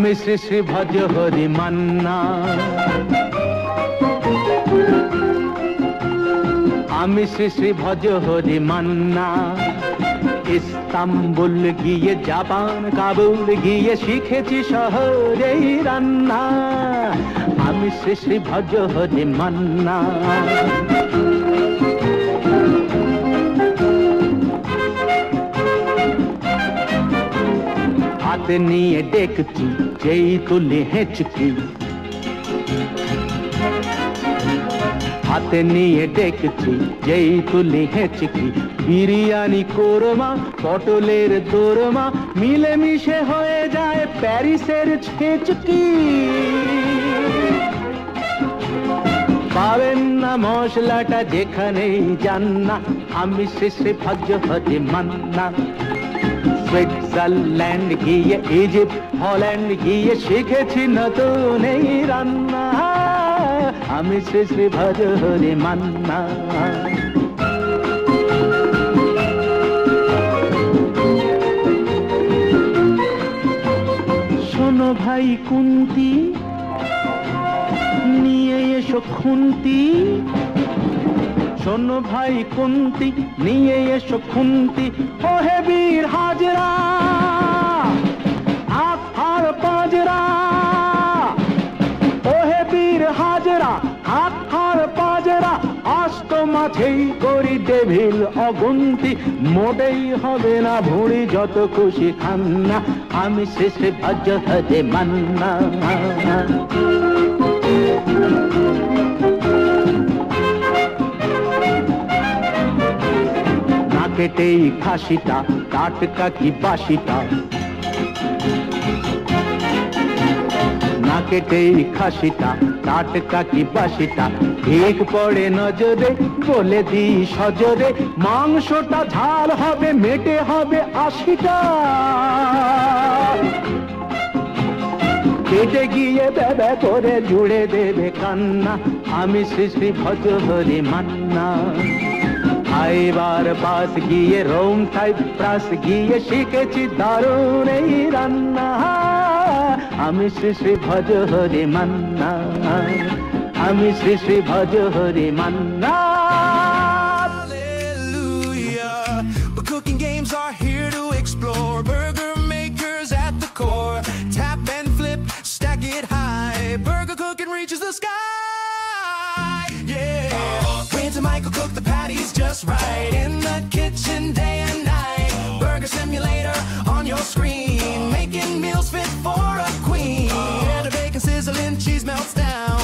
আমি শ্রী শ্রী ভজ হরি মান্না, আমি শ্রী শ্রী ভজ হরি মান্না। ইস্তাম্বুল গিয়ে জাপান কাবুল গিয়ে শিখেছি শহরেই রান্না, আমি শ্রী শ্রী ভজ হরি মান্না। হাতে নিয়ে ডেকছি যেই তুলি হেঁচকি, হাতে নিয়ে ডেকছি যেই তুলি হেঁচকি। বিরিয়ানি কোরমা পটলের দোরমা মিলেমিশে হয়ে যায় প্যারিসের ছেচকি। পাবেন না মশলাটা যেখানেই যান না, আমি শ্রী শ্রী ভজ হরি মান্না। সুইজারল্যান্ড গিয়ে ইজিপ্ট হল্যান্ড গিয়ে শিখেছি নতুন এই রান্না, আমি শ্রী শ্রী ভজ হরি মান্না। শোনো ভাই কুন্তি নিয়ে এসো খুন্তি, শোনো ভাই কুন্তি নিয়ে এসো খুন্তি। ও হে বীর হাজরা হাত পাজরা, ও হে বীর হাজরা হাত পাজরা। আস্ত মাঝেই করি ডেভিল অগুন্তি, মোটেই হবে না ভুঁড়ি যত খুশি খান না, আমি শ্রী শ্রী ভজ হরি মান্না। কেটেই খাসিটা টাটকা কি বাসিটা, না কেটেই খাসিটা টাটকা কি বাসিটা। ঠিক পড়ে নজরে বলে দিই সজরে, মাংসটা ঝাল হবে মেটে হবে 80টা। কেটে গিয়ে বেবে করে জুড়ে দেবে কান্না, আমি শ্রী শ্রী ভজ হরি মান্না। আইবার পাস গিয়ে রোম সাইপ্রাস গিয়ে শিখেছি দারুণ এই রান্না, আমি শ্রী শ্রী ভজ হরি মান্না, আমি শ্রী শ্রী ভজ Hari Manna. Hallelujah. But cooking games are here to explore. Burger makers at the core. Tap and flip, stack it high. Burger cooking reaches the sky. Yeah. Wayne and Michael cook the patties just right in the kitchen day and night. Burger simulator on your screen, making meals fit for a queen. Yeah, the bacon sizzling, cheese melts down.